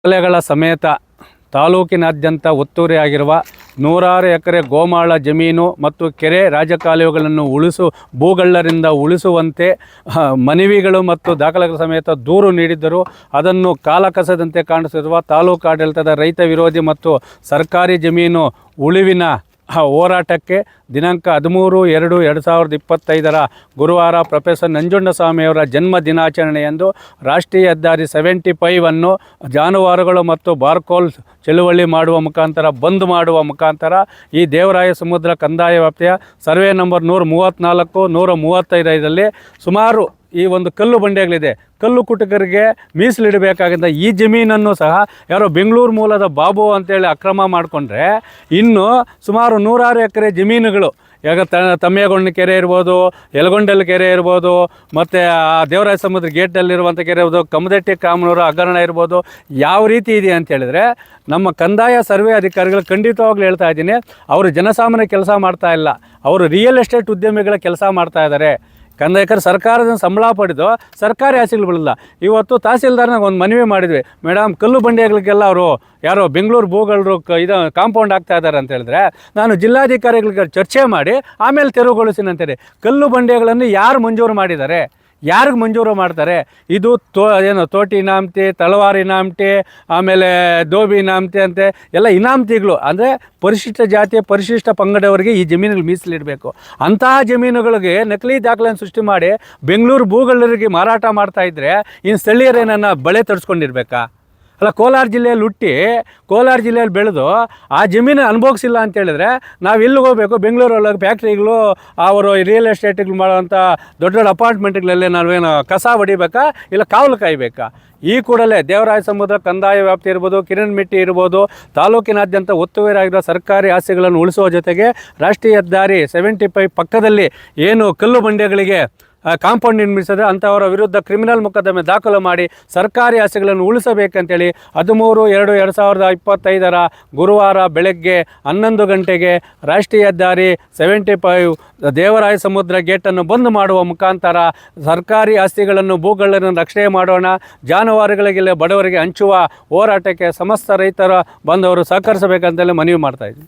ದಾಖಲೆಗಳ ಸಮೇತ ತಾಲೂಕಿನಾದ್ಯಂತ ಒತ್ತುವರಿಯಾಗಿರುವ ನೂರಾರು ಎಕರೆ ಗೋಮಾಳ ಜಮೀನು ಮತ್ತು ಕೆರೆ ರಾಜಕಾಲುವೆಗಳನ್ನು ಭೂಗಳ್ಳರಿಂದ ಉಳಿಸುವಂತೆ ಮನವಿಗಳು ಮತ್ತು ದಾಖಲೆಗಳ ಸಮೇತ ದೂರು ನೀಡಿದ್ದರು. ಅದನ್ನು ಕಾಲಕಸದಂತೆ ಕಾಣಿಸಿರುವ ತಾಲೂಕು ಆಡಳಿತದ ರೈತ ವಿರೋಧಿ ಮತ್ತು ಸರ್ಕಾರಿ ಜಮೀನು ಉಳಿವಿನ ಹೋರಾಟಕ್ಕೆ ದಿನಾಂಕ 13/2/2025 ಗುರುವಾರ ಪ್ರೊಫೆಸರ್ ನಂಜುಂಡಸ್ವಾಮಿಯವರ ಜನ್ಮ ದಿನಾಚರಣೆಯಂದು ರಾಷ್ಟ್ರೀಯ ಹೆದ್ದಾರಿ 75 ಜಾನುವಾರುಗಳು ಮತ್ತು ಬಾರ್ಕೋಲ್ ಚಳುವಳಿ ಮಾಡುವ ಮುಖಾಂತರ ಬಂದ್ ಮಾಡುವ ಮುಖಾಂತರ ಈ ದೇವರಾಯ ಸಮುದ್ರ ಕಂದಾಯ ವ್ಯಾಪ್ತಿಯ ಸರ್ವೆ ನಂಬರ್ 134, 135ರಲ್ಲಿ ಸುಮಾರು ಈ ಒಂದು ಕಲ್ಲು ಬಂಡೆಗಳಿದೆ. ಕಲ್ಲು ಕುಟುಕರಿಗೆ ಮೀಸಲಿಡಬೇಕಾಗಿದ್ದ ಈ ಜಮೀನನ್ನು ಸಹ ಯಾರೋ ಬೆಂಗಳೂರು ಮೂಲದ ಬಾಬು ಅಂತೇಳಿ ಅಕ್ರಮ ಮಾಡಿಕೊಂಡ್ರೆ ಇನ್ನು ಸುಮಾರು ನೂರಾರು ಎಕರೆ ಜಮೀನುಗಳು ಈಗ ತಮ್ಮೇಗೊಂಡ ಕೆರೆ ಇರ್ಬೋದು, ಯಲಗೊಂಡಲ್ ಕೆರೆ ಇರ್ಬೋದು, ಮತ್ತು ಆ ದೇವರಾಯ ಸಮುದ್ರ ಗೇಟಲ್ಲಿರುವಂಥ ಕೆರೆ ಇರ್ಬೋದು, ಕಮದಟ್ಟಿ ಕಾಮನೂರು ಹಗರಣ ಇರ್ಬೋದು. ಯಾವ ರೀತಿ ಇದೆ ಅಂತ ಹೇಳಿದ್ರೆ ನಮ್ಮ ಕಂದಾಯ ಸರ್ವೆ ಅಧಿಕಾರಿಗಳು ಖಂಡಿತವಾಗ್ಲೂ ಹೇಳ್ತಾ ಇದ್ದೀನಿ, ಅವರು ಜನಸಾಮಾನ್ಯ ಕೆಲಸ ಮಾಡ್ತಾ ಇಲ್ಲ, ಅವರು ರಿಯಲ್ ಎಸ್ಟೇಟ್ ಉದ್ಯಮಿಗಳ ಕೆಲಸ ಮಾಡ್ತಾ ಇದ್ದಾರೆ. ಕಂದಾಯಕರು ಸರ್ಕಾರದ ಸಂಬಳ ಪಡೆದು ಸರ್ಕಾರಿ ಆಸ್ತಿಗಳು ಬಿಡಲ್ಲ. ಇವತ್ತು ತಹಸೀಲ್ದಾರ್ನಾಗ ಒಂದು ಮನವಿ ಮಾಡಿದ್ವಿ, ಮೇಡಮ್ ಕಲ್ಲು ಬಂಡೆಗಳಿಗೆಲ್ಲ ಅವರು ಯಾರೋ ಬೆಂಗಳೂರು ಭೂಗಳರು ಕಾಂಪೌಂಡ್ ಆಗ್ತಾ ಇದ್ದಾರೆ ಅಂತ ಹೇಳಿದ್ರೆ ನಾನು ಜಿಲ್ಲಾಧಿಕಾರಿಗಳಿಗೆ ಚರ್ಚೆ ಮಾಡಿ ಆಮೇಲೆ ತೆರವುಗೊಳಿಸ್ತೀನಿ ಅಂತೇಳಿ. ಕಲ್ಲು ಬಂಡೆಗಳನ್ನು ಯಾರು ಮಂಜೂರು ಮಾಡಿದ್ದಾರೆ, ಯಾರಿಗೆ ಮಂಜೂರು ಮಾಡ್ತಾರೆ? ಇದು ತೋಟಿ ಇನಾಮತಿ, ತಳವಾರು ಇನಾಮತಿ, ಆಮೇಲೆ ದೋಬಿ ಇನಾಮತಿ ಅಂತೆ ಎಲ್ಲ ಇನಾಮತಿಗಳು. ಅಂದರೆ ಪರಿಶಿಷ್ಟ ಜಾತಿ ಪರಿಶಿಷ್ಟ ಪಂಗಡವರಿಗೆ ಈ ಜಮೀನುಗಳು ಮೀಸಲಿಡಬೇಕು. ಅಂತಹ ಜಮೀನುಗಳಿಗೆ ನಕಲಿ ದಾಖಲೆಯನ್ನು ಸೃಷ್ಟಿ ಮಾಡಿ ಬೆಂಗಳೂರು ಭೂಗಳರಿಗೆ ಮಾರಾಟ ಮಾಡ್ತಾಯಿದ್ರೆ ಇನ್ನು ಸ್ಥಳೀಯರೇನನ್ನು ಬಳೆ ತರಿಸ್ಕೊಂಡಿರ್ಬೇಕಾ? ಅಲ್ಲ, ಕೋಲಾರ ಜಿಲ್ಲೆಯಲ್ಲಿ ಹುಟ್ಟಿ ಕೋಲಾರ ಜಿಲ್ಲೆಯಲ್ಲಿ ಬೆಳೆದು ಆ ಜಮೀನು ಅನುಭವಿಸಿಲ್ಲ ಅಂತ ಹೇಳಿದ್ರೆ ನಾವು ಎಲ್ಲಿಗೆ ಹೋಗಬೇಕು? ಬೆಂಗಳೂರೊಳಗೆ ಫ್ಯಾಕ್ಟ್ರಿಗಳು, ಅವರು ರಿಯಲ್ ಎಸ್ಟೇಟ್ಗಳು ಮಾಡುವಂಥ ದೊಡ್ಡ ದೊಡ್ಡ ಅಪಾರ್ಟ್ಮೆಂಟ್ಗಳಲ್ಲಿ ನಾವೇನು ಕಸ ಹೊಡಿಬೇಕಾ, ಇಲ್ಲ ಕಾವಲು ಕಾಯಬೇಕಾ? ಈ ಕೂಡಲೇ ದೇವರಾಯ ಸಮುದ್ರ ಕಂದಾಯ ವ್ಯಾಪ್ತಿ ಇರ್ಬೋದು, ಕಿರಣಮಿಟ್ಟಿ ಇರ್ಬೋದು, ತಾಲೂಕಿನಾದ್ಯಂತ ಒತ್ತುವರಿಯಾಗಿರೋ ಸರ್ಕಾರಿ ಆಸ್ತಿಗಳನ್ನು ಉಳಿಸುವ ಜೊತೆಗೆ ರಾಷ್ಟ್ರೀಯ ಹೆದ್ದಾರಿ 75 ಪಕ್ಕದಲ್ಲಿ ಏನು ಕಲ್ಲು ಬಂಡೆಗಳಿಗೆ ಕಾಂಪೌಂಡ್ ನಿರ್ಮಿಸಿದ್ರೆ ಅಂಥವರ ವಿರುದ್ಧ ಕ್ರಿಮಿನಲ್ ಮೊಕದ್ದಮೆ ದಾಖಲು ಮಾಡಿ ಸರ್ಕಾರಿ ಆಸ್ತಿಗಳನ್ನು ಉಳಿಸಬೇಕಂತೇಳಿ 13/2/2025 ಗುರುವಾರ ಬೆಳಗ್ಗೆ 11 ಗಂಟೆಗೆ ರಾಷ್ಟ್ರೀಯ ಹೆದ್ದಾರಿ 75 ದೇವರಾಯ ಸಮುದ್ರ ಗೇಟನ್ನು ಬಂದ್ ಮಾಡುವ ಮುಖಾಂತರ ಸರ್ಕಾರಿ ಆಸ್ತಿಗಳನ್ನು ಭೂಗಳನ್ನು ರಕ್ಷಣೆ ಮಾಡೋಣ, ಜಾನುವಾರುಗಳಿಗೆ ಬಡವರಿಗೆ ಹಂಚುವ ಹೋರಾಟಕ್ಕೆ ಸಮಸ್ತ ರೈತರ ಬಂದವರು ಸಹಕರಿಸಬೇಕಂತೇಳಿ ಮನವಿ ಮಾಡ್ತಾಯಿದ್ವಿ.